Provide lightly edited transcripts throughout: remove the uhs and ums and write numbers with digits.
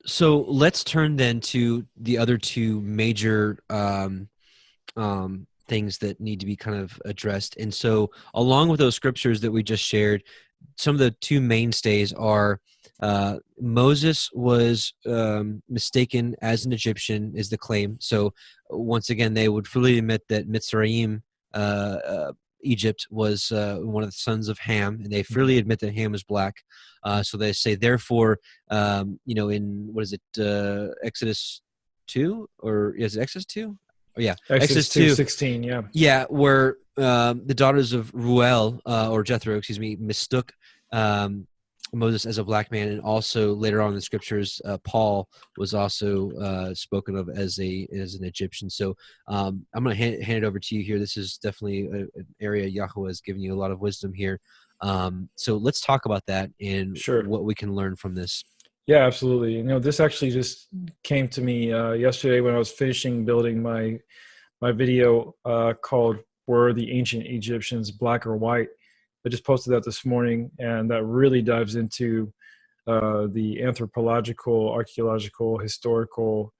So let's turn then to the other two major things that need to be kind of addressed. And so, along with those scriptures that we just shared, some of the two mainstays are Moses was mistaken as an Egyptian, is the claim. So, once again, they would fully admit that Mitzrayim, Egypt, was one of the sons of Ham, and they freely admit that Ham is black. So they say, therefore, in what is it, Exodus 2, or is it Exodus 2? Oh, yeah, Exodus Exodus 2. 2:16, yeah. Yeah, where the daughters of Ruel, or Jethro, excuse me, mistook Moses as a black man, and also later on in the scriptures, Paul was also spoken of as an Egyptian. So I'm going to hand it over to you here. This is definitely an area Yahweh has given you a lot of wisdom here. So let's talk about that and Sure. what we can learn from this. Yeah, absolutely. This actually just came to me yesterday when I was finishing building my video called "Were the Ancient Egyptians Black or White?" I just posted that this morning, and that really dives into the anthropological, archaeological, historical,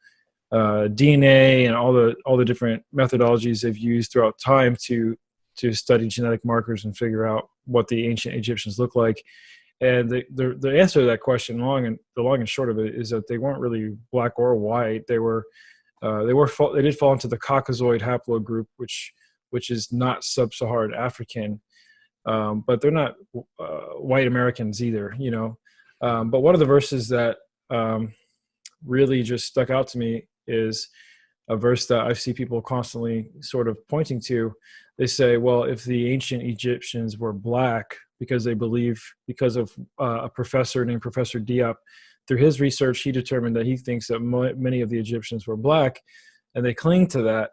DNA, and all the different methodologies they've used throughout time to study genetic markers and figure out what the ancient Egyptians look like. And the answer to that question, the long and short of it, is that they weren't really black or white. They did fall into the Caucasoid haplogroup, which is not sub-Saharan African, but they're not white Americans either. But one of the verses that really just stuck out to me is a verse that I see people constantly sort of pointing to. They say, well, if the ancient Egyptians were black, because of a professor named Professor Diop, through his research, he determined that he thinks that many of the Egyptians were black, and they cling to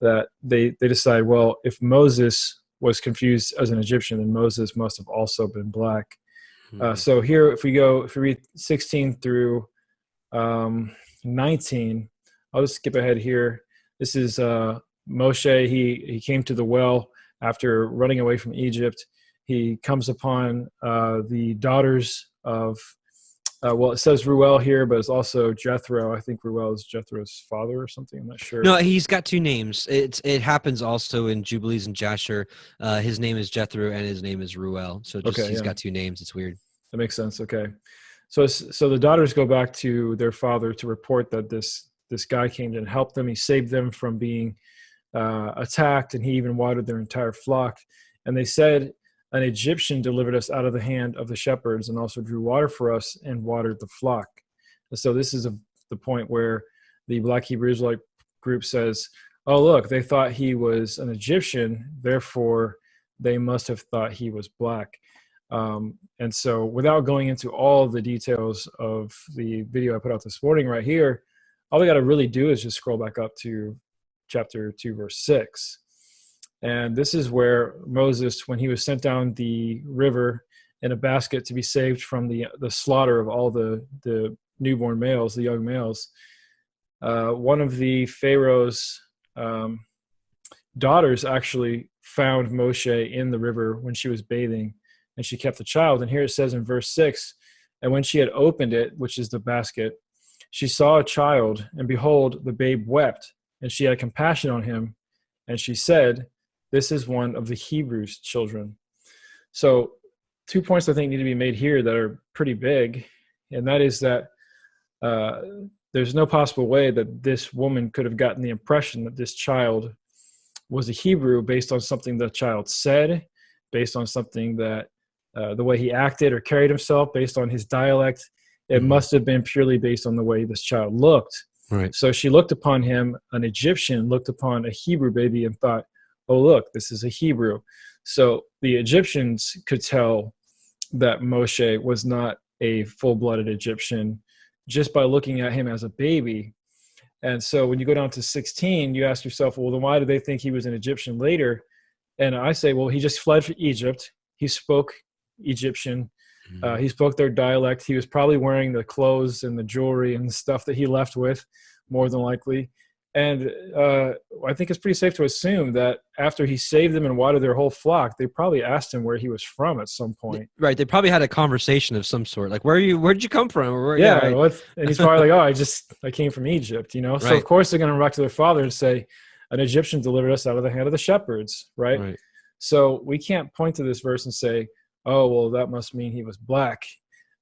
that they decide, well, if Moses was confused as an Egyptian, then Moses must have also been black. So here, if we read 16 through 19, I'll just skip ahead here. This is Moshe. He came to the well after running away from Egypt. He comes upon the daughters of, it says Ruel here, but it's also Jethro. I think Ruel is Jethro's father or something. I'm not sure. No, he's got two names. It happens also in Jubilees and Jasher. His name is Jethro and his name is Ruel. So he's got two names. It's weird. That makes sense. Okay. So the daughters go back to their father to report that this guy came and helped them. He saved them from being attacked, and he even watered their entire flock. And they said, an Egyptian delivered us out of the hand of the shepherds and also drew water for us and watered the flock. And so this is the point where the Black Hebrew Israelite group says, oh, look, they thought he was an Egyptian, therefore they must have thought he was black. And so without going into all the details of the video I put out this morning right here, all we got to really do is just scroll back up to chapter 2, verse 6. And this is where Moses, when he was sent down the river in a basket to be saved from the slaughter of all the newborn males, the young males, one of the Pharaoh's daughters actually found Moshe in the river when she was bathing, and she kept the child. And here it says in verse 6, and when she had opened it, which is the basket, she saw a child, and behold, the babe wept, and she had compassion on him, and she said, this is one of the Hebrews' children. So 2 points I think need to be made here that are pretty big, and that is that there's no possible way that this woman could have gotten the impression that this child was a Hebrew based on something the child said, based on something that the way he acted or carried himself, based on his dialect. It must have been purely based on the way this child looked. Right. So she looked upon him, an Egyptian, looked upon a Hebrew baby and thought, oh, look, this is a Hebrew. So the Egyptians could tell that Moshe was not a full-blooded Egyptian just by looking at him as a baby. And so when you go down to 16, you ask yourself, well, then why do they think he was an Egyptian later? And I say, well, he just fled from Egypt. He spoke Egyptian. He spoke their dialect. He was probably wearing the clothes and the jewelry and the stuff that he left with, more than likely. And I think it's pretty safe to assume that after he saved them and watered their whole flock, they probably asked him where he was from at some point. Right. They probably had a conversation of some sort. Like, where'd you come from? Or yeah, Yeah, right. and he's probably like, "Oh, I came from Egypt," So of Right. course they're going to run back to their father and say, "An Egyptian delivered us out of the hand of the shepherds," right? Right. So we can't point to this verse and say, "Oh, well, that must mean he was black."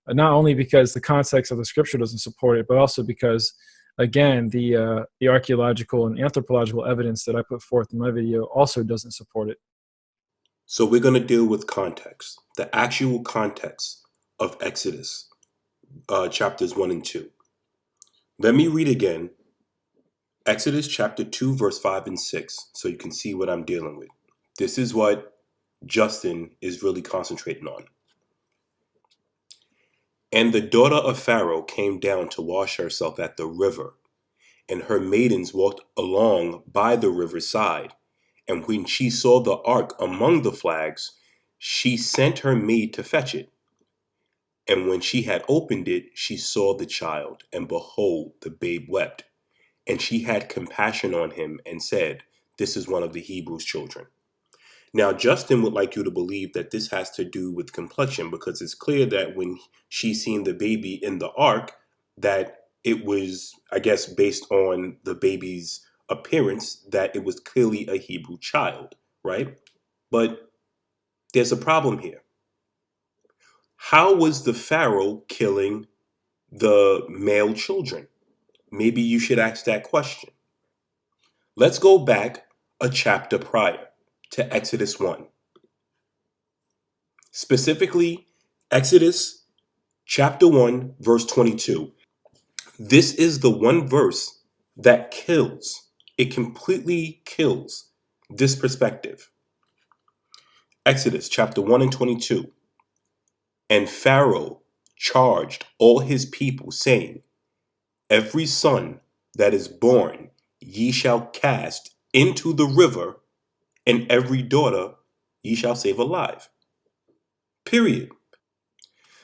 Not only because the context of the scripture doesn't support it, but also because, again, the archaeological and anthropological evidence that I put forth in my video also doesn't support it. So we're going to deal with context, the actual context of Exodus, chapters 1 and 2. Let me read again Exodus chapter 2, verse 5 and 6, so you can see what I'm dealing with. This is what Justin is really concentrating on. And the daughter of Pharaoh came down to wash herself at the river, and her maidens walked along by the river's side. And when she saw the ark among the flags, she sent her maid to fetch it. And when she had opened it, she saw the child, and behold, the babe wept. And she had compassion on him and said, "This is one of the Hebrews' children." Now, Justin would like you to believe that this has to do with complexion, because it's clear that when she seen the baby in the ark, that it was, I guess, based on the baby's appearance, that it was clearly a Hebrew child, right? But there's a problem here. How was the Pharaoh killing the male children? Maybe you should ask that question. Let's go back a chapter prior to Exodus 1. Specifically, Exodus chapter 1, verse 22. This is the one verse that kills. It completely kills this perspective. Exodus chapter 1 and 22. And Pharaoh charged all his people, saying, Every son that is born ye shall cast into the river, and every daughter ye shall save alive. Period.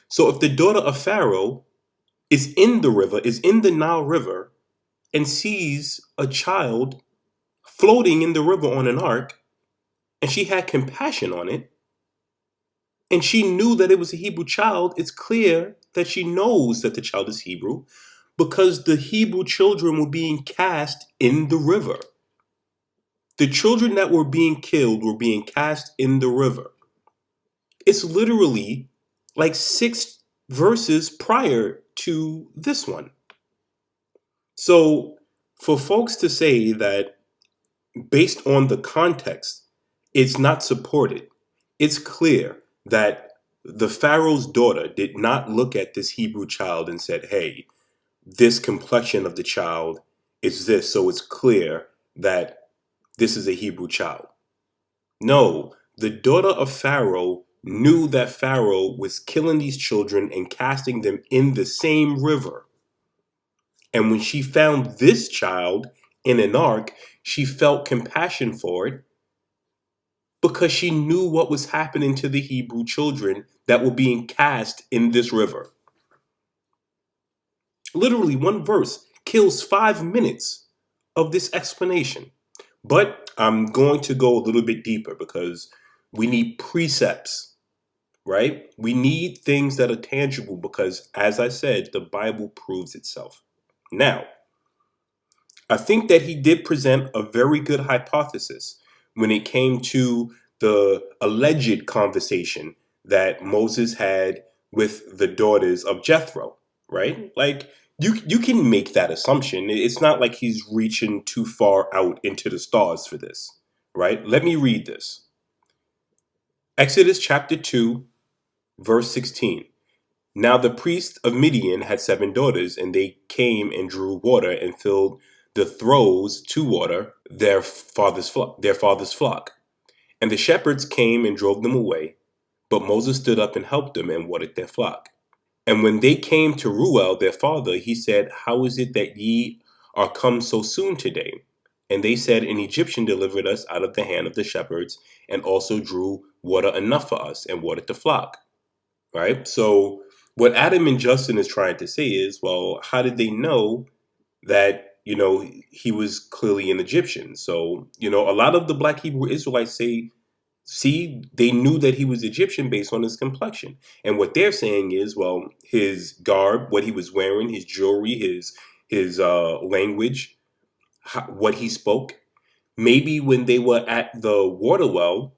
So if the daughter of Pharaoh is in the river, is in the Nile River, and sees a child floating in the river on an ark, and she had compassion on it, and she knew that it was a Hebrew child, it's clear that she knows that the child is Hebrew, because the Hebrew children were being cast in the river. The children that were being killed were being cast in the river. It's literally like 6 verses prior to this one. So for folks to say that based on the context, it's not supported, it's clear that the Pharaoh's daughter did not look at this Hebrew child and said, hey, this complexion of the child is this, so it's clear that this is a Hebrew child. No, the daughter of Pharaoh knew that Pharaoh was killing these children and casting them in the same river. And when she found this child in an ark, she felt compassion for it because she knew what was happening to the Hebrew children that were being cast in this river. Literally, one verse kills 5 minutes of this explanation. But I'm going to go a little bit deeper because we need precepts, right? We need things that are tangible because, as I said, the Bible proves itself. Now, I think that he did present a very good hypothesis when it came to the alleged conversation that Moses had with the daughters of Jethro, right? Like you can make that assumption. It's not like he's reaching too far out into the stars for this, right? Let me read this. Exodus chapter 2, verse 16. Now the priest of Midian had 7 daughters, and they came and drew water and filled the throes to water their father's flock. And the shepherds came and drove them away, but Moses stood up and helped them and watered their flock. And when they came to Ruel their father, he said, How is it that ye are come so soon today? And they said, An Egyptian delivered us out of the hand of the shepherds, and also drew water enough for us, and watered the flock. Right? So what Adam and Justin is trying to say is, well, how did they know that he was clearly an Egyptian. So, a lot of the black Hebrew Israelites say, see, they knew that he was Egyptian based on his complexion. And what they're saying is, well, his garb, what he was wearing, his jewelry, his language, what he spoke. Maybe when they were at the water well,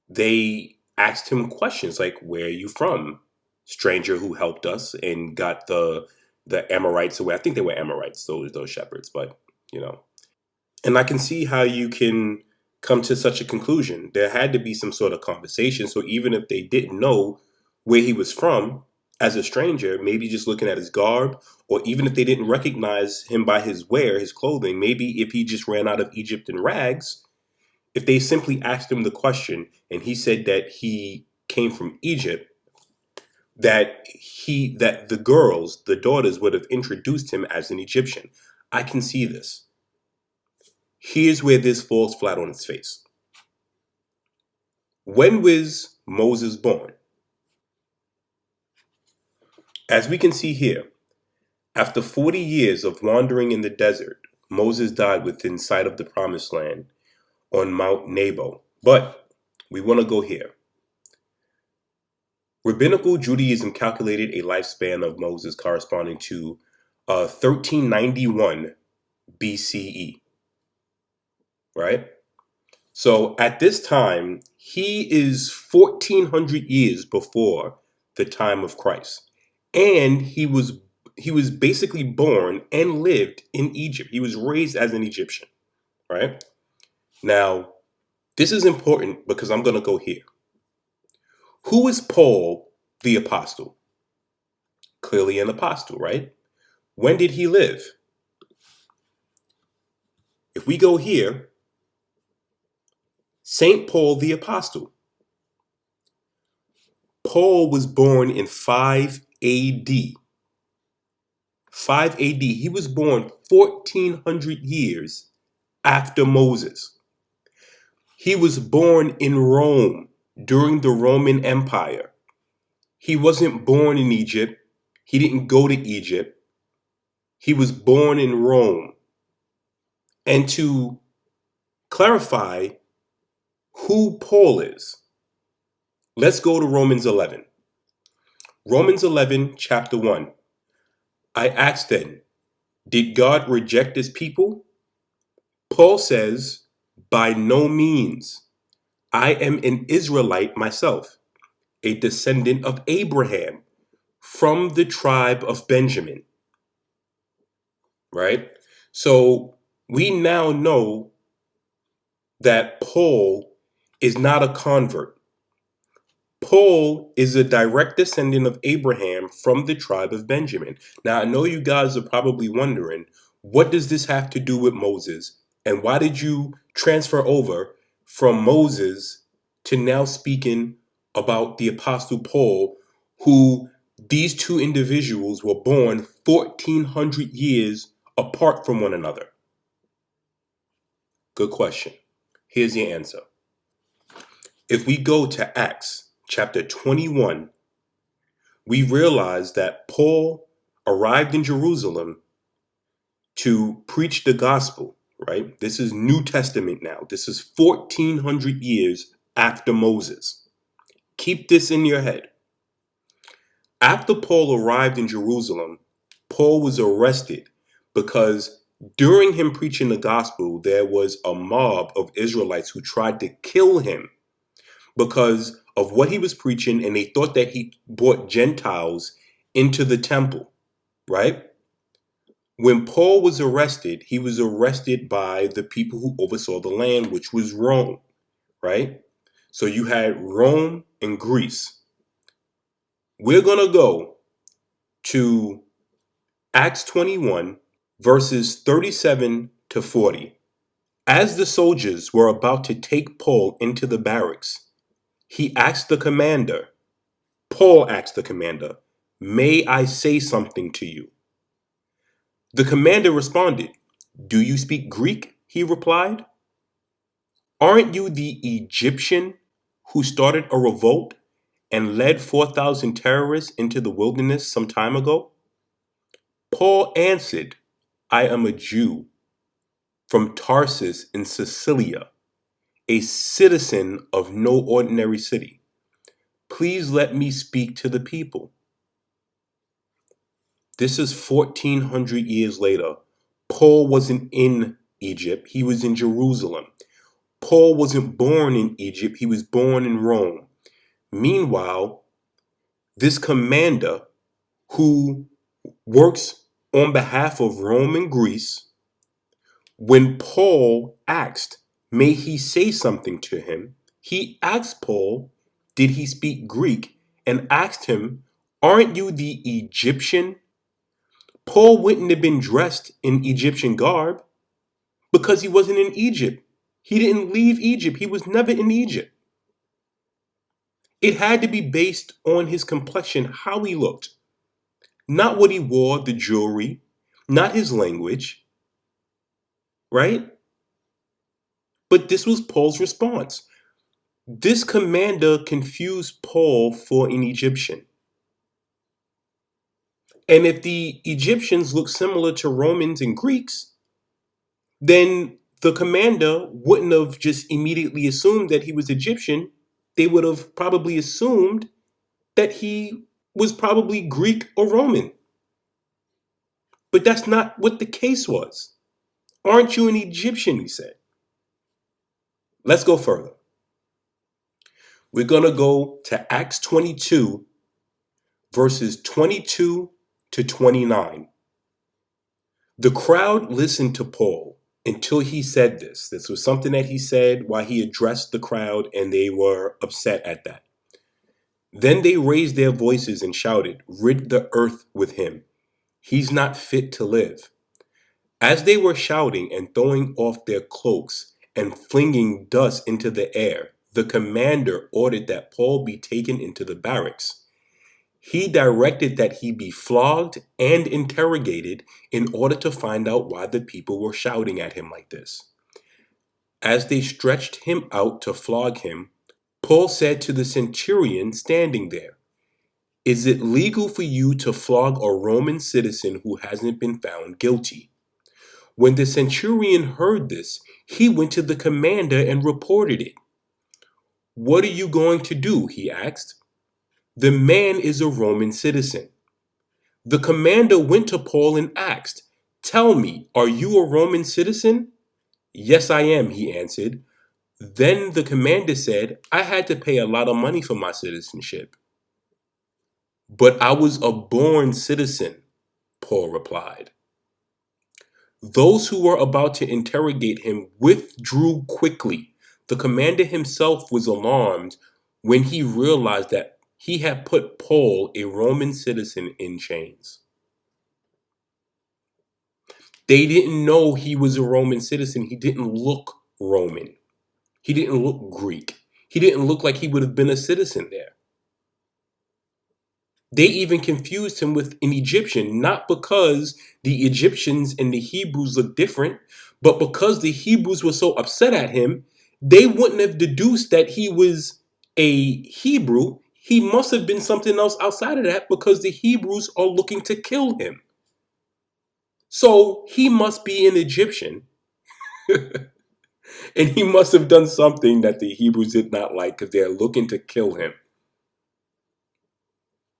they asked him questions like, "Where are you from, stranger who helped us and got the Amorites away?" I think they were Amorites, those shepherds, but you know. And I can see how you can come to such a conclusion. There had to be some sort of conversation. So even if they didn't know where he was from as a stranger, maybe just looking at his garb, or even if they didn't recognize him by his wear, his clothing, maybe if he just ran out of Egypt in rags, if they simply asked him the question and he said that he came from Egypt, that the girls, the daughters, would have introduced him as an Egyptian. I can see this. Here's where this falls flat on its face. When was Moses born? As we can see here, after 40 years of wandering in the desert, Moses died within sight of the promised land on Mount Nebo. But we want to go here. Rabbinical Judaism calculated a lifespan of Moses corresponding to 1391 BCE, right? So at this time, he is 1400 years before the time of Christ. And he was basically born and lived in Egypt. He was raised as an Egyptian, right? Now, this is important because I'm going to go here. Who is Paul the apostle? Clearly an apostle, right? When did he live? If we go here, St. Paul the apostle. Paul was born in 5 AD. 5 AD. He was born 1400 years after Moses. He was born in Rome during the Roman Empire. He wasn't born in Egypt. He didn't go to Egypt. He was born in Rome. And to clarify who Paul is, let's go to Romans 11. Romans 11, chapter 1. I ask then, did God reject his people? Paul says, by no means. I am an Israelite myself, a descendant of Abraham, from the tribe of Benjamin. Right? So we now know that Paul is not a convert. Paul is a direct descendant of Abraham from the tribe of Benjamin. Now, I know you guys are probably wondering, what does this have to do with Moses? And why did you transfer over from Moses to now speaking about the Apostle Paul, who these two individuals were born 1400 years apart from one another? Good question. Here's the answer. If we go to Acts chapter 21, we realize that Paul arrived in Jerusalem to preach the gospel, right? This is New Testament now. This is 1400 years after Moses. Keep this in your head. After Paul arrived in Jerusalem, Paul was arrested because during him preaching the gospel, there was a mob of Israelites who tried to kill him because of what he was preaching, and they thought that he brought Gentiles into the temple, right? When Paul was arrested, he was arrested by the people who oversaw the land, which was Rome, right? So you had Rome and Greece. We're going to go to Acts 21, verses 37 to 40. As the soldiers were about to take Paul into the barracks, he asked the commander, Paul asked the commander, "May I say something to you?" The commander responded, "Do you speak Greek?" He replied. "Aren't you the Egyptian who started a revolt and led 4,000 terrorists into the wilderness some time ago?" Paul answered, I am a Jew from Tarsus in Cilicia, a citizen of no ordinary city. Please let me speak to the people. This is 1400 years later. Paul wasn't in Egypt, he was in Jerusalem. Paul wasn't born in Egypt, he was born in Rome. Meanwhile, this commander who works on behalf of Rome and Greece, when Paul asked, may he say something to him, he asked Paul, did he speak Greek, and asked him, aren't you the Egyptian? Paul wouldn't have been dressed in Egyptian garb because he wasn't in Egypt. He didn't leave Egypt. He was never in Egypt. It had to be based on his complexion, how he looked, not what he wore, the jewelry, not his language, right? But this was Paul's response. This commander confused Paul for an Egyptian. And if the Egyptians look similar to Romans and Greeks, then the commander wouldn't have just immediately assumed that he was Egyptian. They would have probably assumed that he was probably Greek or Roman. But that's not what the case was. Aren't you an Egyptian, he said. Let's go further. We're going to go to Acts 22, verses 22 to 29. The crowd listened to Paul until he said this. This was something that he said while he addressed the crowd, and they were upset at that. Then they raised their voices and shouted, rid the earth with him. He's not fit to live. As they were shouting and throwing off their cloaks and flinging dust into the air, the commander ordered that Paul be taken into the barracks. He directed that he be flogged and interrogated in order to find out why the people were shouting at him like this. As they stretched him out to flog him, Paul said to the centurion standing there, is it legal for you to flog a Roman citizen who hasn't been found guilty? When the centurion heard this, he went to the commander and reported it. What are you going to do? He asked. The man is a Roman citizen. The commander went to Paul and asked, tell me, are you a Roman citizen? Yes, I am, he answered. Then the commander said, I had to pay a lot of money for my citizenship. But I was a born citizen, Paul replied. Those who were about to interrogate him withdrew quickly. The commander himself was alarmed when he realized that he had put Paul, a Roman citizen, in chains. They didn't know he was a Roman citizen. He didn't look Roman. He didn't look Greek. He didn't look like he would have been a citizen there. They even confused him with an Egyptian, not because the Egyptians and the Hebrews looked different, but because the Hebrews were so upset at him, they wouldn't have deduced that he was a Hebrew. He must have been something else outside of that because the Hebrews are looking to kill him. So he must be an Egyptian. And he must have done something that the Hebrews did not like because they're looking to kill him.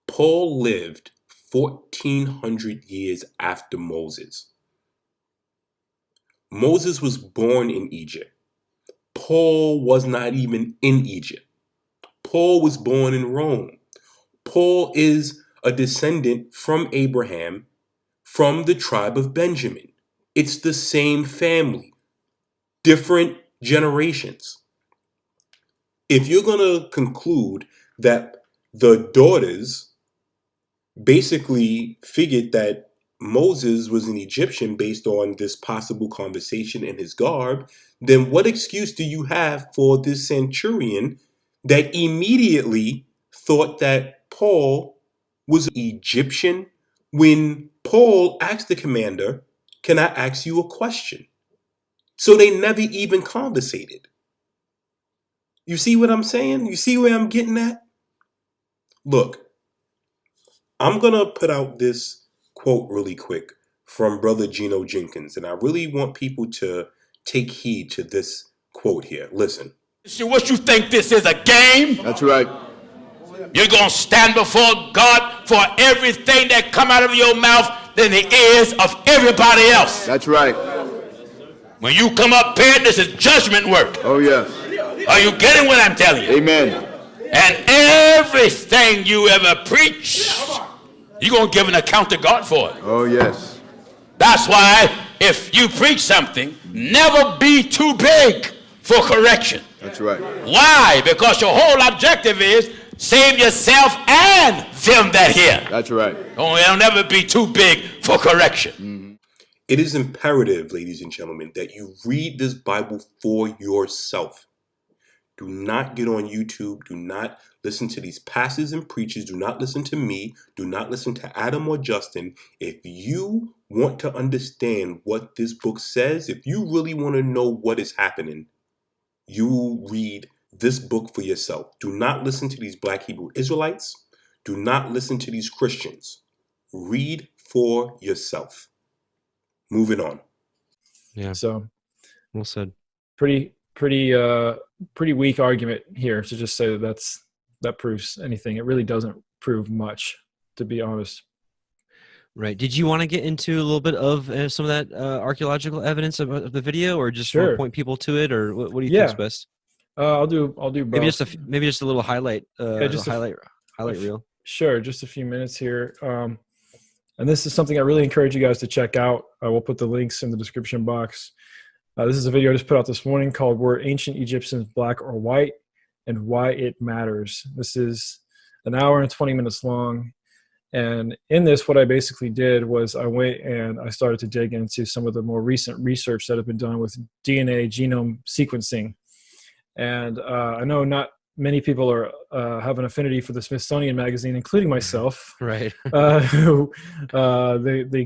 Paul lived 1400 years after Moses. Moses was born in Egypt. Paul was not even in Egypt. Paul was born in Rome. Paul is a descendant from Abraham, from the tribe of Benjamin. It's the same family, different generations. If you're going to conclude that the daughters basically figured that Moses was an Egyptian based on this possible conversation in his garb, then what excuse do you have for this centurion that immediately thought that Paul was Egyptian when Paul asked the commander, can I ask you a question? So they never even conversated. You see what I'm saying? You see where I'm getting at? Look, I'm going to put out this quote really quick from Brother Geno Jenkins. And I really want people to take heed to this quote here. Listen. What you think this is, a game? That's right. You're going to stand before God for everything that come out of your mouth than the ears of everybody else. That's right. When you come up here, this is judgment work. Oh, yes. Are you getting what I'm telling you? Amen. And everything you ever preach, you're going to give an account to God for it. Oh, yes. That's why if you preach something, never be too big for correction. That's right. Why? Because your whole objective is save yourself and them that hear. That's right. It'll never be too big for correction. Mm-hmm. It is imperative, ladies and gentlemen, that you read this Bible for yourself. Do not get on YouTube. Do not listen to these pastors and preachers. Do not listen to me. Do not listen to Adam or Justin. If you want to understand what this book says, if you really want to know what is happening, you read this book for yourself. Do not listen to these Black Hebrew Israelites. Do not listen to these Christians. Read for yourself. Moving on. Yeah. So, Well said. pretty weak argument here to just say that proves anything. It really doesn't prove much, to be honest. Right. Did you want to get into a little bit of some of that archaeological evidence of the video, or just Sure. point people to it, or what do you think is best? I'll do both. Maybe just a little highlight. Just a highlight reel. Sure, just a few minutes here. And this is something I really encourage you guys to check out. We'll put the links in the description box. This is a video I just put out this morning called "Were Ancient Egyptians Black or White, and Why It Matters." This is an hour and 20 minutes long. And in this, what I basically did was I went and I started to dig into some of the more recent research that have been done with DNA genome sequencing. And I know not many people have an affinity for the Smithsonian magazine, including myself. Right. The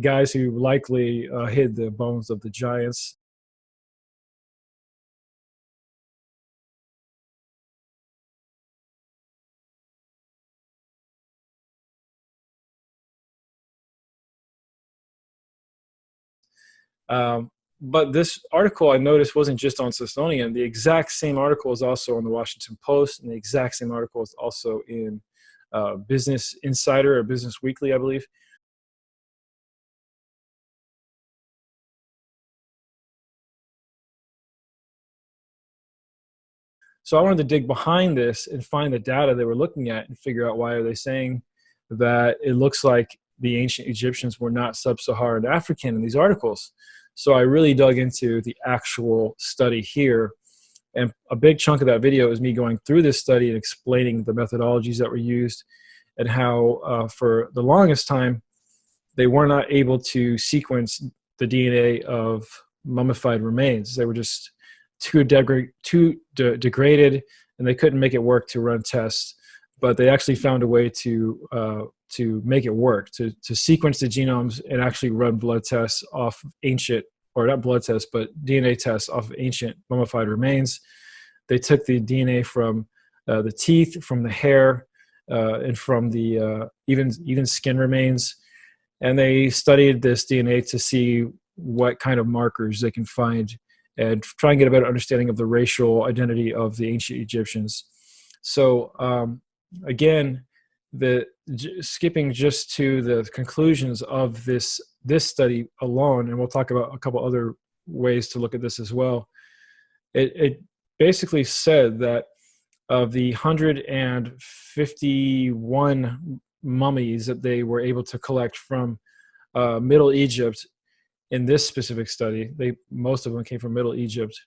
guys who likely hid the bones of the giants. But this article I noticed wasn't just on Smithsonian. The exact same article is also on the Washington Post, and the exact same article is also in Business Insider or Business Weekly, I believe. So I wanted to dig behind this and find the data they were looking at and figure out why are they saying that it looks like the ancient Egyptians were not sub-Saharan African in these articles. So I really dug into the actual study here. And a big chunk of that video is me going through this study and explaining the methodologies that were used and how for the longest time, they were not able to sequence the DNA of mummified remains. They were just too degraded, and they couldn't make it work to run tests. But they actually found a way to make it work, to sequence the genomes and actually run blood tests off ancient, or not blood tests, but DNA tests off of ancient mummified remains. They took the DNA from the teeth, from the hair, and from the even skin remains, and they studied this DNA to see what kind of markers they can find and try and get a better understanding of the racial identity of the ancient Egyptians. So again, skipping just to the conclusions of this study alone, and we'll talk about a couple other ways to look at this as well. It basically said that of the 151 mummies that they were able to collect from Middle Egypt in this specific study, most of them came from Middle Egypt.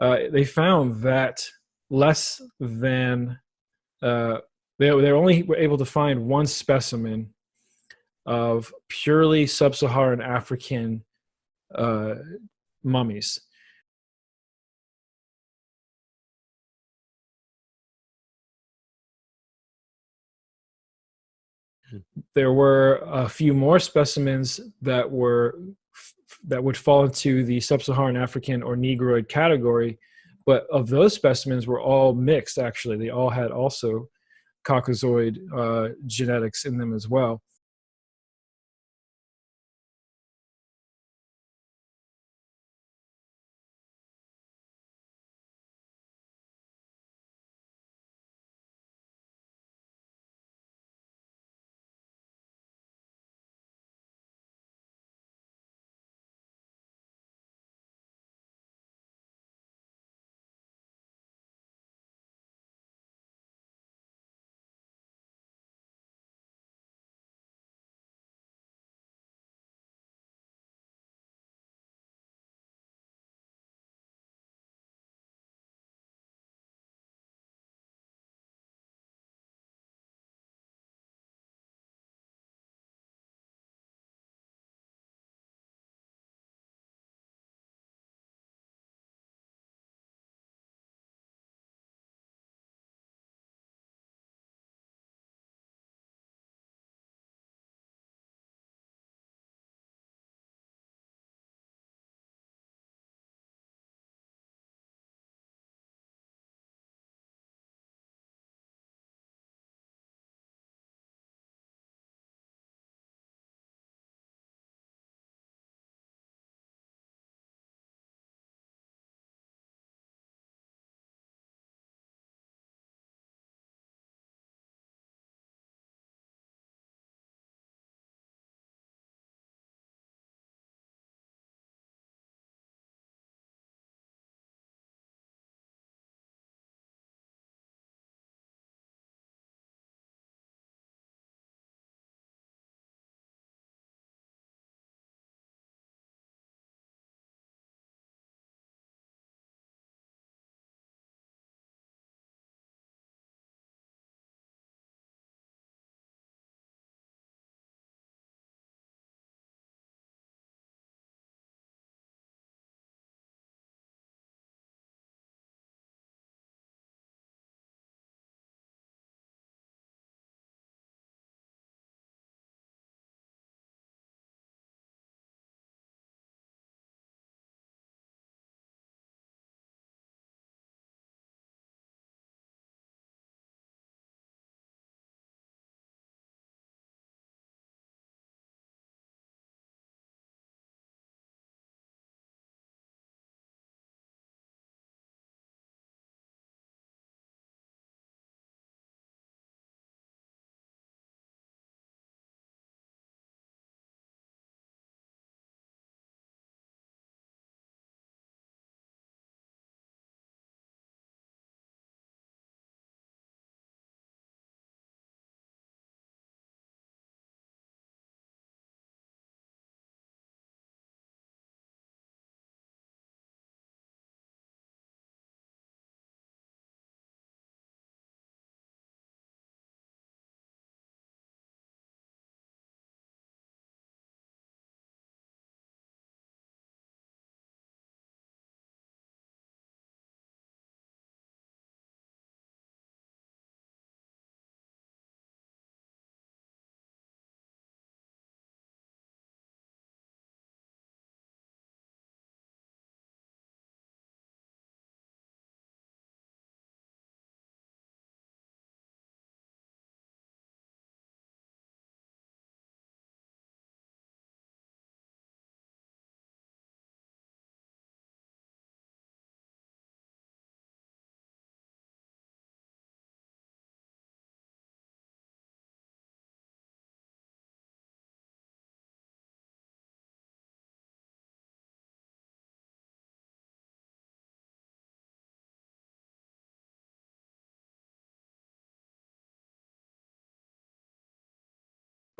They found that less than they only were able to find one specimen of purely sub-Saharan African mummies. There were a few more specimens that would fall into the sub-Saharan African or Negroid category, but of those specimens were all mixed. Actually, they all had also Caucasoid genetics in them as well.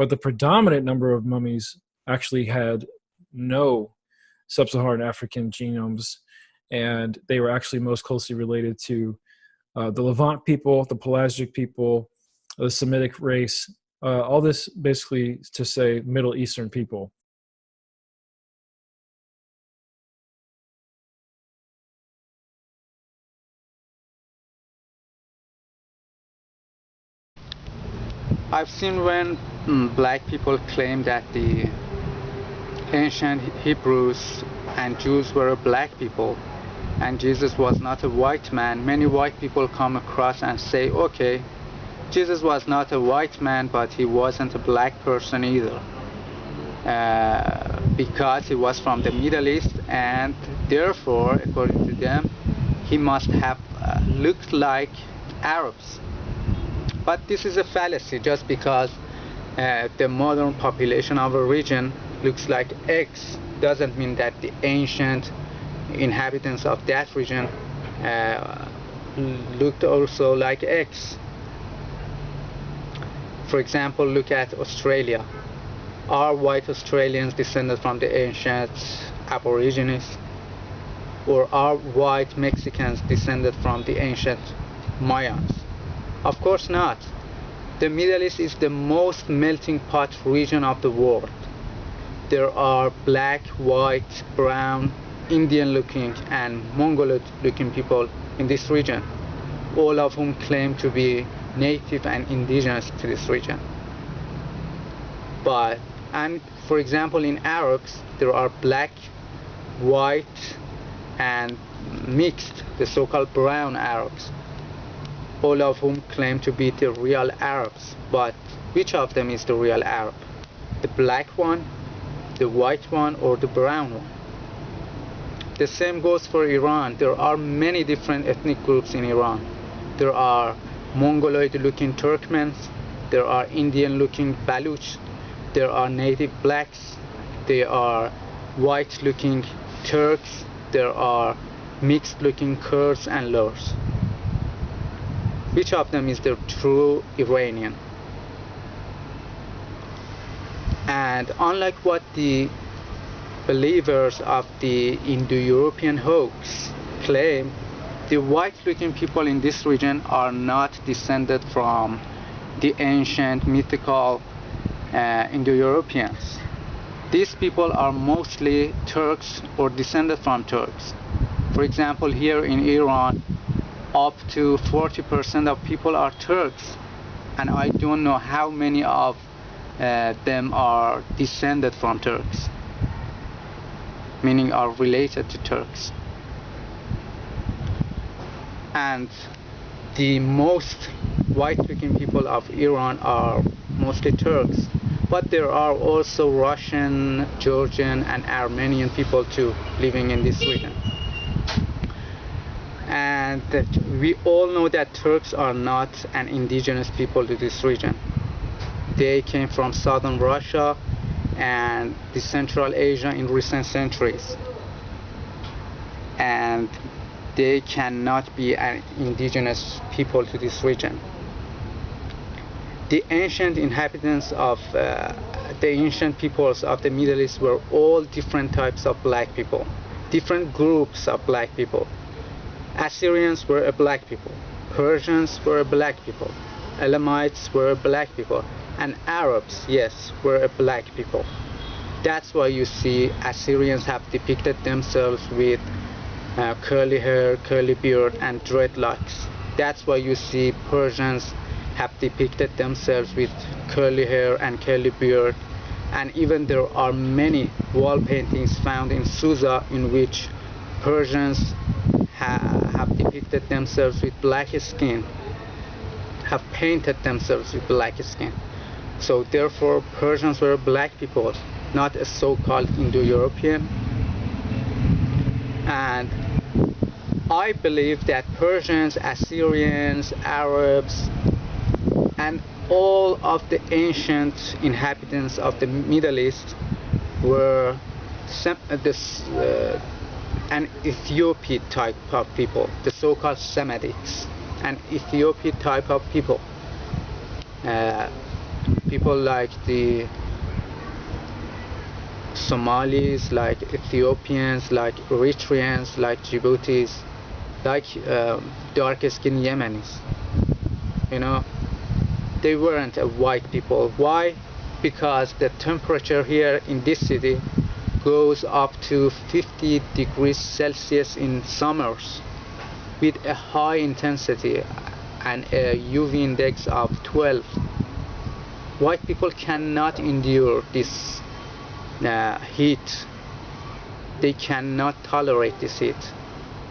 but the predominant number of mummies actually had no sub-Saharan African genomes, and they were actually most closely related to the Levant people, the Pelasgic people, the Semitic race, all this basically to say Middle Eastern people. I've seen when black people claim that the ancient Hebrews and Jews were black people and Jesus was not a white man. Many white people come across and say, okay, Jesus was not a white man, but he wasn't a black person either, because he was from the Middle East, and therefore, according to them, he must have looked like Arabs. But this is a fallacy. Just because the modern population of a region looks like X doesn't mean that the ancient inhabitants of that region looked also like X. For example, look at Australia. Are white Australians descended from the ancient Aborigines? Or are white Mexicans descended from the ancient Mayans? Of course not. The Middle East is the most melting pot region of the world. There are black, white, brown, Indian-looking and Mongoloid-looking people in this region, all of whom claim to be native and indigenous to this region. And for example, in Arabs, there are black, white, and mixed, the so-called brown Arabs, all of whom claim to be the real Arabs. But which of them is the real Arab? The black one, the white one, or the brown one? The same goes for Iran. There are many different ethnic groups in Iran. There are Mongoloid-looking Turkmens, there are Indian-looking Baluch, there are native blacks, there are white-looking Turks, there are mixed-looking Kurds and Lurs. Which of them is the true Iranian? And unlike what the believers of the Indo-European hoax claim, the white-looking people in this region are not descended from the ancient mythical Indo-Europeans. These people are mostly Turks or descended from Turks. For example, here in Iran, up to 40% of people are Turks, and I don't know how many of them are descended from Turks, meaning are related to Turks. And the most white-looking people of Iran are mostly Turks, but there are also Russian, Georgian, and Armenian people too living in this region. And we all know that Turks are not an indigenous people to this region. They came from southern Russia and the Central Asia in recent centuries, and they cannot be an indigenous people to this region. The ancient inhabitants of the ancient peoples of the Middle East were all different types of black people, different groups of black people. Assyrians were a black people, Persians were a black people, Elamites were a black people, and Arabs, yes, were a black people. That's why you see Assyrians have depicted themselves with curly hair, curly beard, and dreadlocks. That's why you see Persians have depicted themselves with curly hair and curly beard. And even there are many wall paintings found in Susa in which Persians have depicted themselves with black skin, have painted themselves with black skin. So therefore Persians were black people, not a so-called Indo-European. And I believe that Persians, Assyrians, Arabs, and all of the ancient inhabitants of the Middle East were an Ethiopian type of people, the so-called Semitics, an Ethiopian type of people. people like the Somalis, like Ethiopians, like Eritreans, like Djiboutis, like dark-skinned Yemenis. You know, they weren't a white people. Why? Because the temperature here in this city goes up to 50 degrees Celsius in summers with a high intensity and a UV index of 12. White people cannot endure this heat. They cannot tolerate this heat.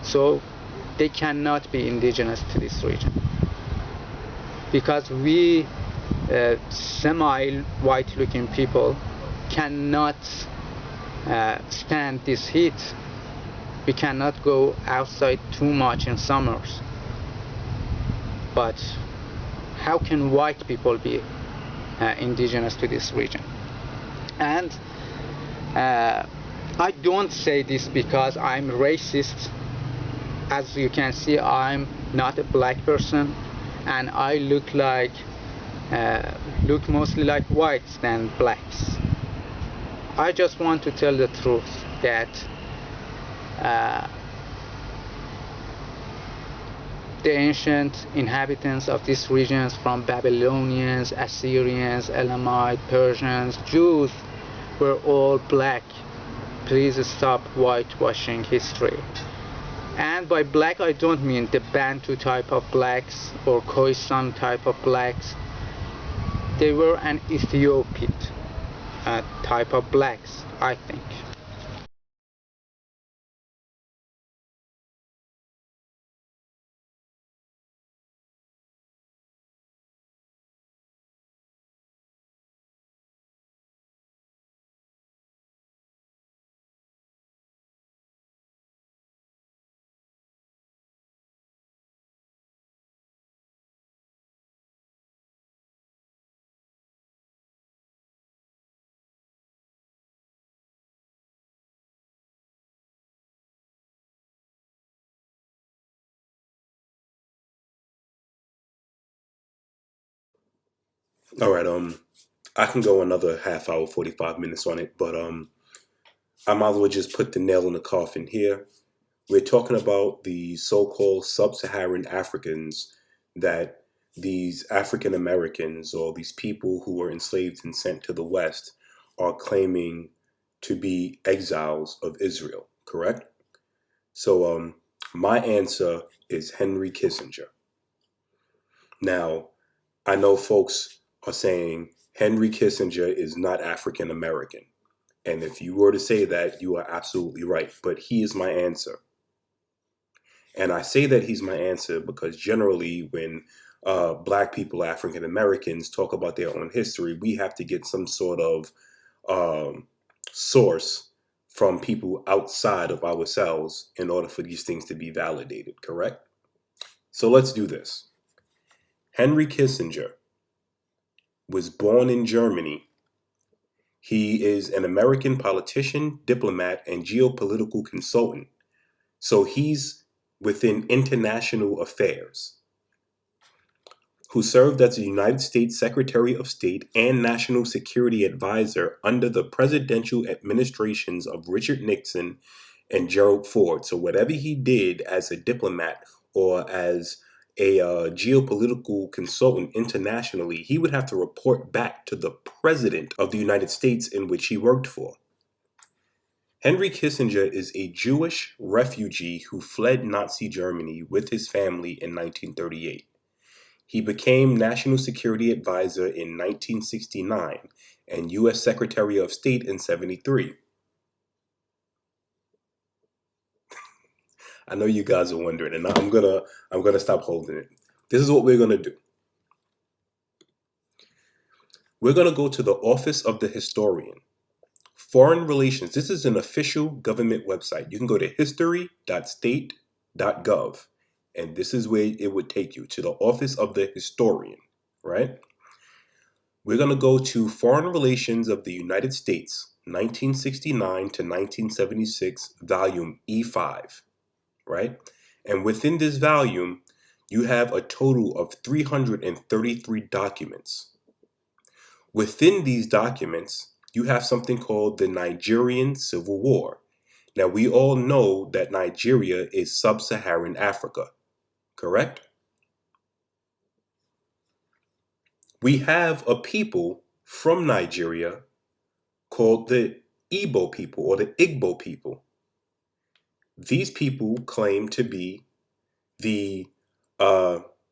So they cannot be indigenous to this region. Because we semi-white looking people cannot stand this heat. We cannot go outside too much in summers. But how can white people be indigenous to this region? And I don't say this because I'm racist. As you can see, I'm not a black person, and I look mostly like whites than blacks. I just want to tell the truth that the ancient inhabitants of these regions, from Babylonians, Assyrians, Elamites, Persians, Jews, were all black. Please stop whitewashing history. And by black, I don't mean the Bantu type of blacks or Khoisan type of blacks. They were an Ethiopian type of blacks, I think. All right, I can go another half hour, 45 minutes on it, but I might as well just put the nail in the coffin here. We're talking about the so-called sub-Saharan Africans, that these African Americans, or these people who were enslaved and sent to the West, are claiming to be exiles of Israel, correct? So my answer is Henry Kissinger. Now, I know folks are saying Henry Kissinger is not African American. And if you were to say that, you are absolutely right. But he is my answer. And I say that he's my answer because generally when black people, African Americans, talk about their own history, we have to get some sort of source from people outside of ourselves in order for these things to be validated, correct? So let's do this. Henry Kissinger was born in Germany. He is an American politician, diplomat, and geopolitical consultant. So he's within international affairs, who served as the United States Secretary of State and National Security Advisor under the presidential administrations of Richard Nixon and Gerald Ford. So whatever he did as a diplomat or as a geopolitical consultant internationally, he would have to report back to the President of the United States in which he worked for. Henry Kissinger is a Jewish refugee who fled Nazi Germany with his family in 1938. He became National Security Advisor in 1969 and U.S. Secretary of State in 73. I know you guys are wondering, and I'm gonna stop holding it. This is what we're gonna do. We're gonna go to the Office of the Historian. Foreign Relations. This is an official government website. You can go to history.state.gov, and this is where it would take you to the Office of the Historian, right? We're going to go to Foreign Relations of the United States, 1969 to 1976, volume E5, right? And within this volume, you have a total of 333 documents. Within these documents, you have something called the Nigerian Civil War. Now, we all know that Nigeria is sub-Saharan Africa, correct? We have a people from Nigeria called the Igbo people or the Igbo people. These people claim to be the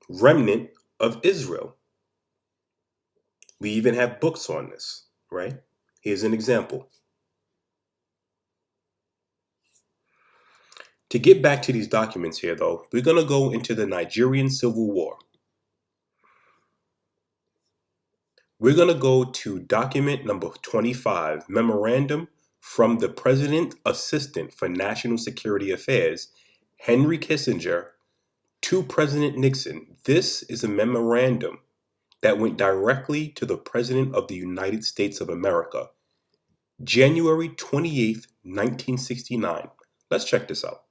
remnant of Israel. We even have books on this, right? Here's an example. To get back to these documents here, though, we're going to go into the Nigerian Civil War. We're going to go to document number 25, Memorandum from the President Assistant for National Security Affairs, Henry Kissinger, to President Nixon. This is a memorandum that went directly to the President of the United States of America, January 28th, 1969. Let's check this out.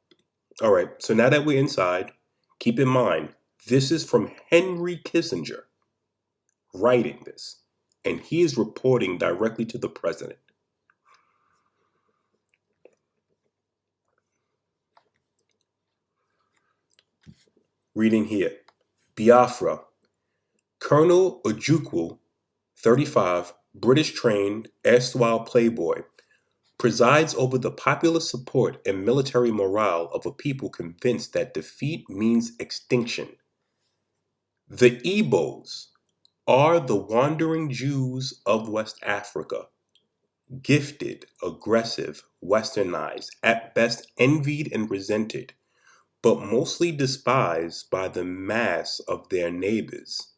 All right, so now that we're inside, keep in mind, this is from Henry Kissinger writing this, and he is reporting directly to the president. Reading here, Biafra, Colonel Ojukwu, 35, British-trained, erstwhile playboy, presides over the popular support and military morale of a people convinced that defeat means extinction. The Igbos are the wandering Jews of West Africa, gifted, aggressive, westernized, at best envied and resented, but mostly despised by the mass of their neighbors.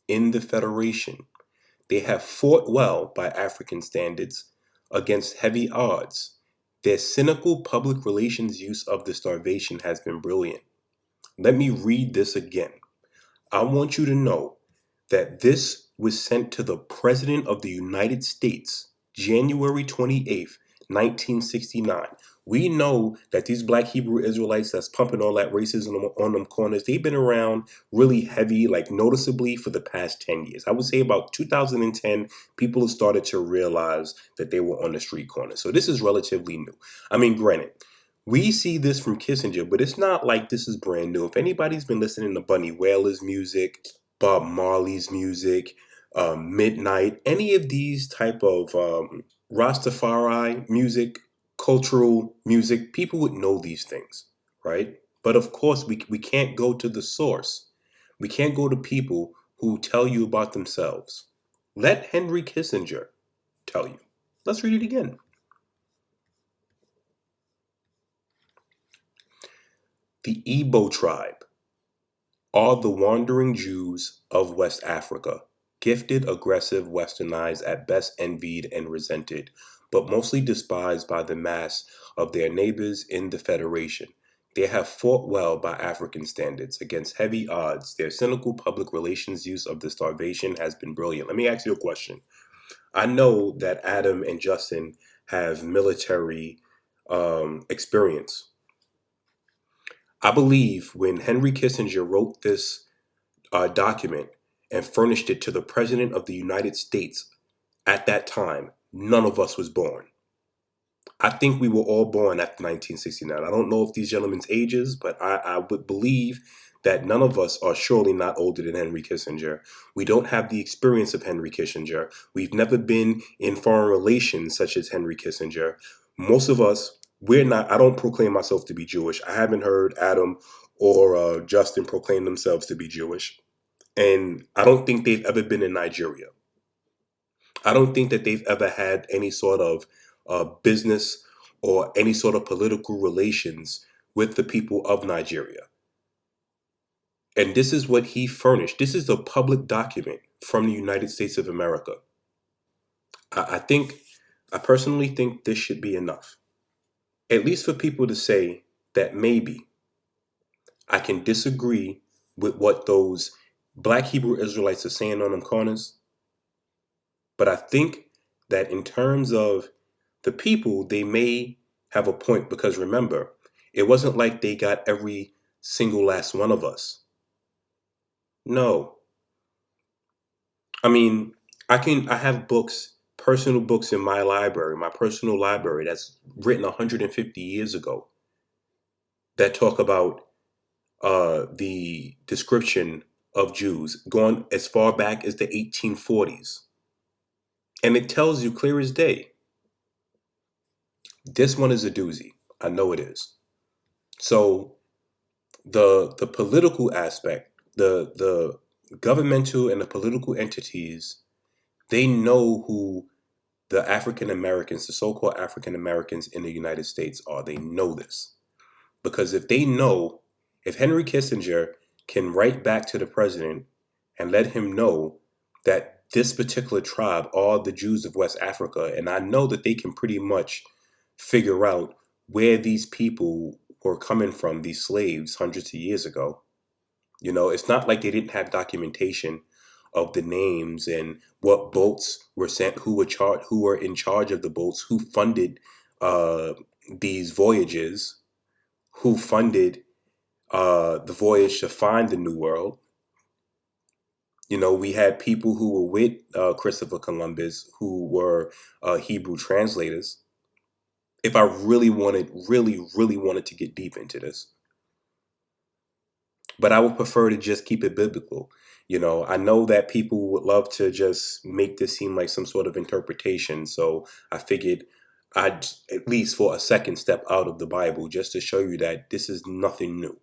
In the Federation, they have fought well by African standards against heavy odds. Their cynical public relations use of the starvation has been brilliant. Let me read this again. I want you to know that this was sent to the President of the United States, January 28th, 1969. We know that these black Hebrew Israelites that's pumping all that racism on them corners, they've been around really heavy, like noticeably for the past 10 years. I would say about 2010, people have started to realize that they were on the street corner. So this is relatively new. I mean, granted, we see this from Kissinger, but it's not like this is brand new. If anybody's been listening to Bunny Wailer's music, Bob Marley's music, Midnight, any of these type of Rastafari music, cultural music, people would know these things, right? But of course, we can't go to the source. We can't go to people who tell you about themselves. Let Henry Kissinger tell you. Let's read it again. The Igbo tribe are the wandering Jews of West Africa, gifted, aggressive, westernized, at best envied and resented, but mostly despised by the mass of their neighbors in the Federation. They have fought well by African standards against heavy odds. Their cynical public relations use of the starvation has been brilliant. Let me ask you a question. I know that Adam and Justin have military experience. I believe when Henry Kissinger wrote this document and furnished it to the President of the United States at that time, none of us was born. I think we were all born after 1969. I don't know if these gentlemen's ages, but I would believe that none of us are surely not older than Henry Kissinger. We don't have the experience of Henry Kissinger. We've never been in foreign relations such as Henry Kissinger. Most of us, we're not, I don't proclaim myself to be Jewish. I haven't heard Adam or Justin proclaim themselves to be Jewish. And I don't think they've ever been in Nigeria. I don't think that they've ever had any sort of business or any sort of political relations with the people of Nigeria. And this is what he furnished. This is a public document from the United States of America. I personally think this should be enough. At least for people to say that maybe I can disagree with what those black Hebrew Israelites are saying on them corners. But I think that in terms of the people, they may have a point, because remember, it wasn't like they got every single last one of us. No. I mean, I have books, personal books in my library, my personal library that's written 150 years ago that talk about the description of Jews going as far back as the 1840s. And it tells you clear as day. This one is a doozy. I know it is. So the political aspect, the governmental and the political entities, they know who the African Americans, the so-called African Americans in the United States are. They know this. Because if they know, if Henry Kissinger can write back to the president and let him know that this particular tribe are the Jews of West Africa, and I know that they can pretty much figure out where these people were coming from, these slaves hundreds of years ago. You know, it's not like they didn't have documentation of the names and what boats were sent, who were in charge of the boats, who funded uh, these voyages, who funded the voyage to find the New World. You know, we had people who were with Christopher Columbus who were Hebrew translators. If I really wanted to get deep into this, but I would prefer to just keep it biblical. You know, I know that people would love to just make this seem like some sort of interpretation. So I figured I'd at least for a second step out of the Bible just to show you that this is nothing new.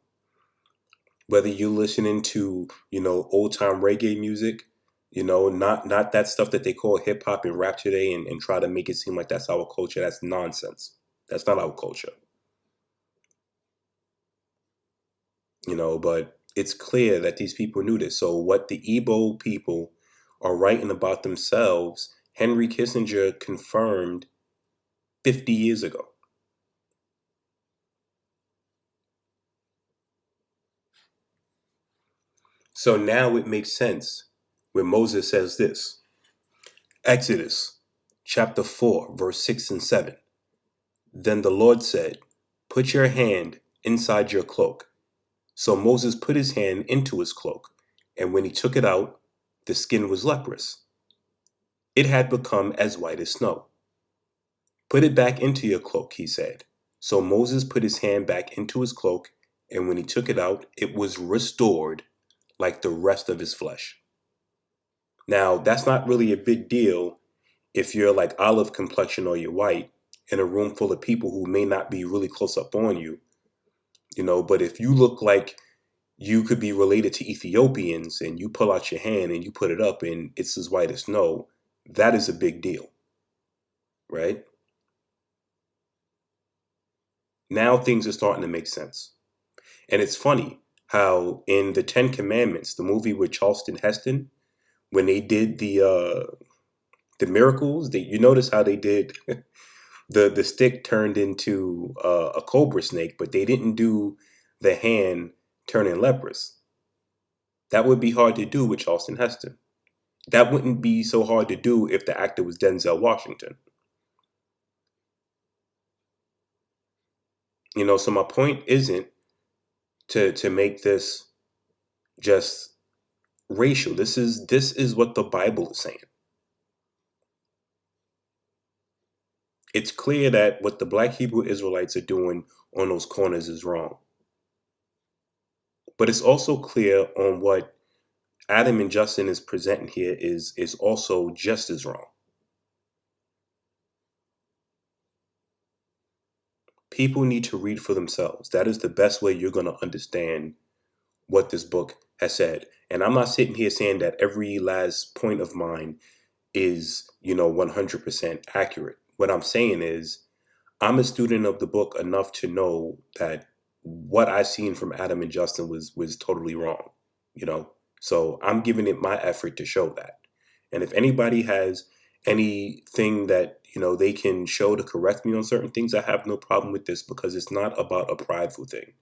Whether you're listening to, you know, old time reggae music, you know, not that stuff that they call hip hop and rap today and try to make it seem like that's our culture. That's nonsense. That's not our culture. You know, but it's clear that these people knew this. So what the Igbo people are writing about themselves, Henry Kissinger confirmed 50 years ago. So now it makes sense when Moses says this. Exodus chapter 4, verse 6 and 7. Then the Lord said, put your hand inside your cloak. So Moses put his hand into his cloak, and when he took it out, the skin was leprous. It had become as white as snow. Put it back into your cloak, he said. So Moses put his hand back into his cloak, and when he took it out, it was restored like the rest of his flesh. Now, that's not really a big deal if you're like olive complexion or you're white in a room full of people who may not be really close up on you, you know, but if you look like you could be related to Ethiopians and you pull out your hand and you put it up and it's as white as snow, that is a big deal, right? Now things are starting to make sense. And it's funny how in the Ten Commandments, the movie with Charleston Heston, when they did the miracles, you notice how they did the stick turned into a cobra snake, but they didn't do the hand turning leprous. That would be hard to do with Charleston Heston. That wouldn't be so hard to do if the actor was Denzel Washington. You know, so my point isn't to make this just racial. This is what the Bible is saying. It's clear that what the Black Hebrew Israelites are doing on those corners is wrong. But it's also clear on what Adam and Justin is presenting here is also just as wrong. People need to read for themselves. That is the best way you're going to understand what this book has said. And I'm not sitting here saying that every last point of mine is, 100% accurate. What I'm saying is I'm a student of the book enough to know that what I seen from Adam and Justin was totally wrong, So I'm giving it my effort to show that. And if anybody has anything that, they can show to correct me on certain things, I have no problem with this because it's not about a prideful thing,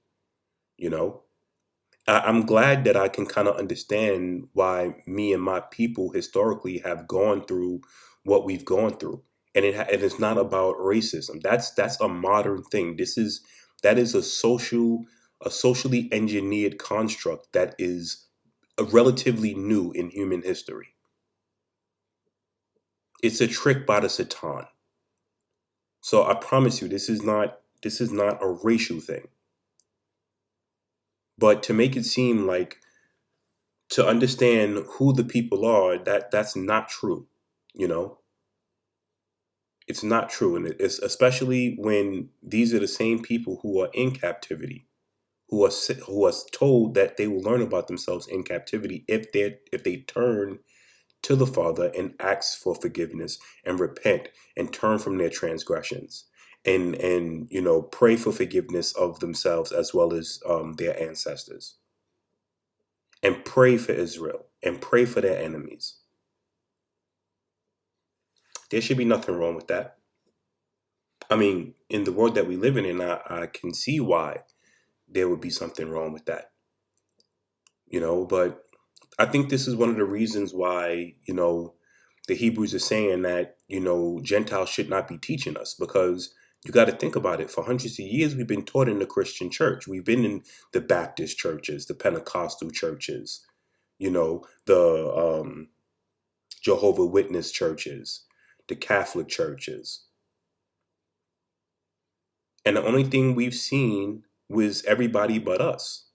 I'm glad that I can kind of understand why me and my people historically have gone through what we've gone through, and it's not about racism. That's a modern thing. That is a socially engineered construct that is relatively new in human history. It's a trick by the Satan. So I promise you, this is not a racial thing. But to make it seem like, to understand who the people are, that's not true. You know, it's not true, and it's especially when these are the same people who are in captivity, who are told that they will learn about themselves in captivity if they turn to the Father and ask for forgiveness and repent and turn from their transgressions and pray for forgiveness of themselves as well as their ancestors, and pray for Israel and pray for their enemies. There should be nothing wrong with that. I mean, in the world that we live in, I can see why there would be something wrong with that. But I think this is one of the reasons why, the Hebrews are saying that, Gentiles should not be teaching us, because you got to think about it. For hundreds of years, we've been taught in the Christian church. We've been in the Baptist churches, the Pentecostal churches, the Jehovah Witness churches, the Catholic churches. And the only thing we've seen was everybody but us.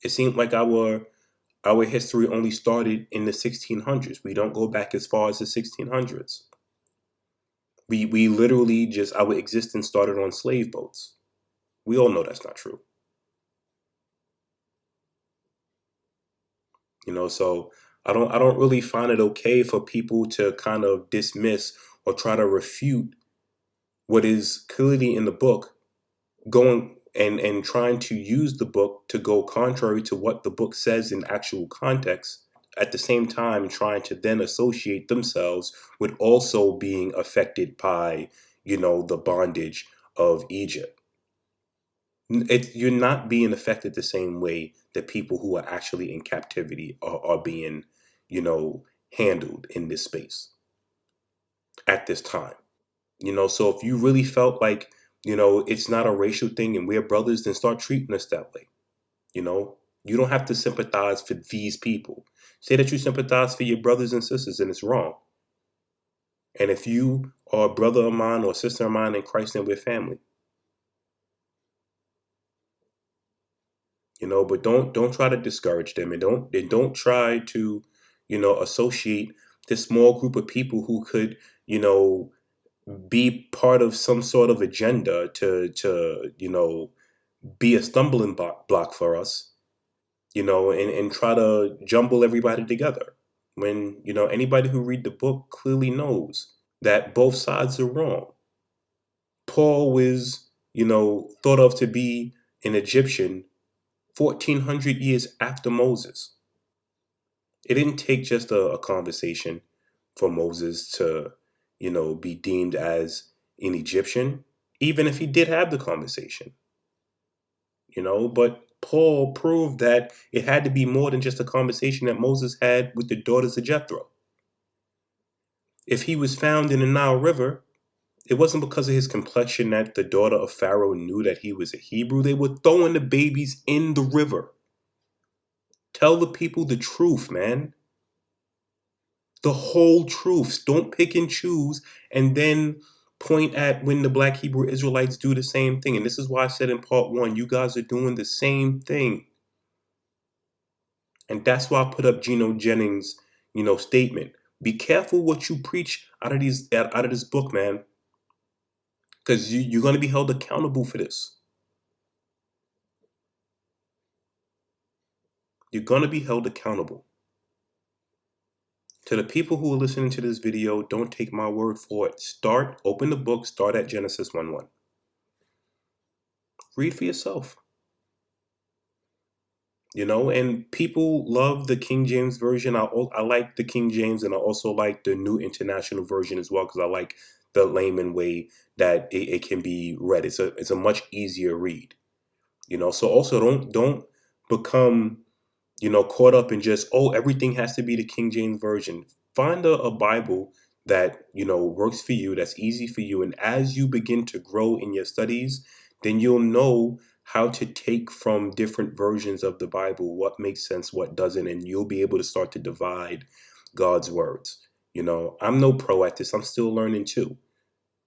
It seemed like our history only started in the 1600s. We don't go back as far as the 1600s. We literally just, our existence started on slave boats. We all know that's not true. So I don't really find it okay for people to kind of dismiss or try to refute what is clearly in the book, going and trying to use the book to go contrary to what the book says in actual context, at the same time trying to then associate themselves with also being affected by, the bondage of Egypt. You're not being affected the same way that people who are actually in captivity are being, handled in this space at this time. So if you really felt like, it's not a racial thing and we're brothers, then start treating us that way. You don't have to sympathize for these people. Say that you sympathize for your brothers and sisters, and it's wrong. And if you are a brother of mine or a sister of mine in Christ, then we're family. But don't try to discourage them, and don't try to, associate this small group of people who could, be part of some sort of agenda to be a stumbling block for us, and try to jumble everybody together. When, anybody who read the book clearly knows that both sides are wrong. Paul was, thought of to be an Egyptian 1400 years after Moses. It didn't take just a conversation for Moses to, be deemed as an Egyptian, even if he did have the conversation. But Paul proved that it had to be more than just a conversation that Moses had with the daughters of Jethro. If he was found in the Nile River, it wasn't because of his complexion that the daughter of Pharaoh knew that he was a Hebrew. They were throwing the babies in the river. Tell the people the truth, man. The whole truth. Don't pick and choose and then point at when the Black Hebrew Israelites do the same thing. And this is why I said in part 1, you guys are doing the same thing. And that's why I put up Geno Jennings', statement. Be careful what you preach out of this book, man. Because you're going to be held accountable for this. You're going to be held accountable. To the people who are listening to this video, don't take my word for it. Open the book, start at Genesis 1:1. Read for yourself. And people love the King James Version. I like the King James, and I also like the New International Version as well, because I like the layman way that it can be read. It's a much easier read. So also don't become, caught up in just, everything has to be the King James Version. Find a Bible that, works for you, that's easy for you. And as you begin to grow in your studies, then you'll know how to take from different versions of the Bible what makes sense, what doesn't, and you'll be able to start to divide God's words. You know, I'm no pro at this. I'm still learning too.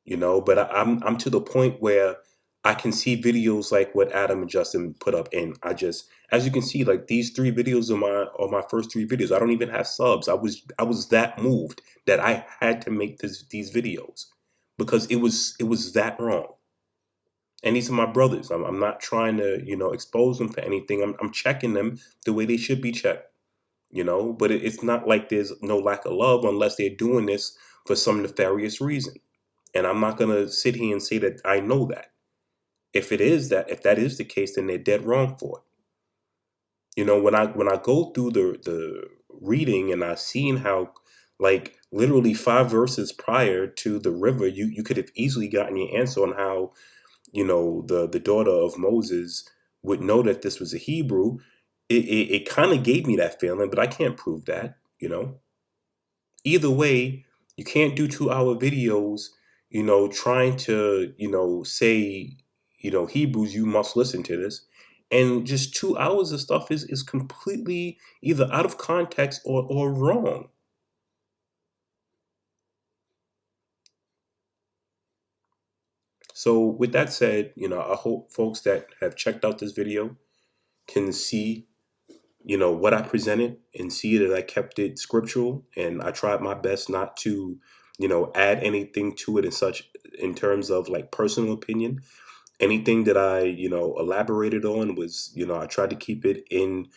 You know, but I'm to the point where I can see videos like what Adam and Justin put up, and I just, as you can see, like these 3 videos are my first 3 videos. I don't even have subs. I was that moved that I had to make these videos because it was that wrong. And these are my brothers. I'm not trying to, expose them for anything. I'm checking them the way they should be checked, but it's not like there's no lack of love unless they're doing this for some nefarious reason. And I'm not gonna sit here and say that I know that. If that is the case, then they're dead wrong for it. When I go through the reading and I seen how, like, literally 5 verses prior to the river, you could have easily gotten your answer on how, the daughter of Moses would know that this was a Hebrew. It kind of gave me that feeling, but I can't prove that. Either way, you can't do 2-hour videos, trying to, say, Hebrews, you must listen to this. And just 2 hours of stuff is completely either out of context or wrong. So with that said, I hope folks that have checked out this video can see, what I presented and see that I kept it scriptural and I tried my best not to, add anything to it in terms of like personal opinion. Anything that I, elaborated on was, I tried to keep it in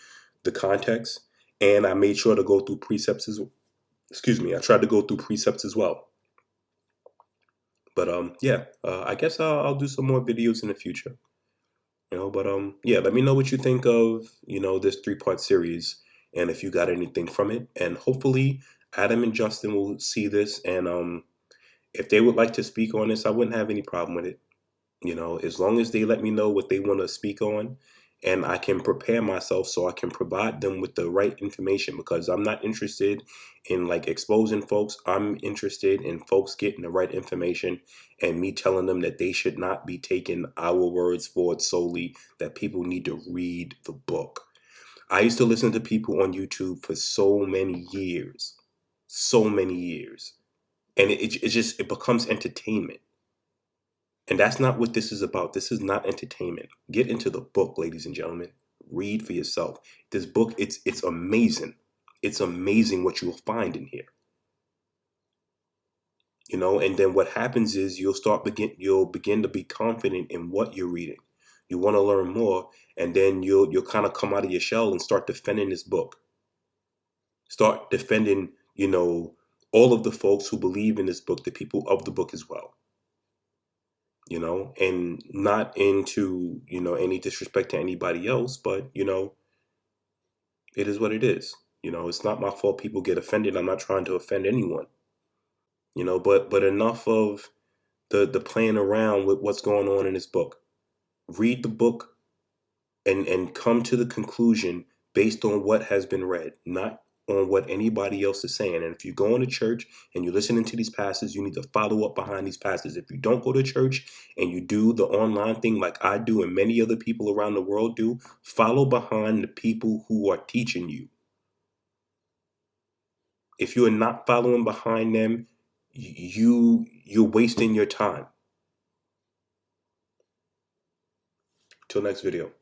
the context, and I made sure to go through precepts excuse me, I tried to go through precepts as well. But yeah, I guess I'll do some more videos in the future. But yeah, let me know what you think of, this 3-part series and if you got anything from it. And hopefully Adam and Justin will see this, and if they would like to speak on this, I wouldn't have any problem with it. As long as they let me know what they want to speak on, and I can prepare myself so I can provide them with the right information, because I'm not interested in like exposing folks. I'm interested in folks getting the right information and me telling them that they should not be taking our words for it solely, that people need to read the book. I used to listen to people on YouTube for so many years, and it becomes entertainment. And that's not what this is about. This is not entertainment. Get into the book, ladies and gentlemen. Read for yourself. This book, it's amazing. It's amazing what you'll find in here. And then what happens is you'll begin to be confident in what you're reading. You want to learn more, and then you'll kind of come out of your shell and start defending this book. Start defending, all of the folks who believe in this book, the people of the book as well. And not into, any disrespect to anybody else, but, it is what it is. It's not my fault people get offended. I'm not trying to offend anyone, but enough of the playing around with what's going on in this book. Read the book and come to the conclusion based on what has been read, not on what anybody else is saying. And if you go into church and you're listening to these pastors, you need to follow up behind these pastors. If you don't go to church and you do the online thing like I do and many other people around the world do, follow behind the people who are teaching you. If you are not following behind them, you're wasting your time. Till next video.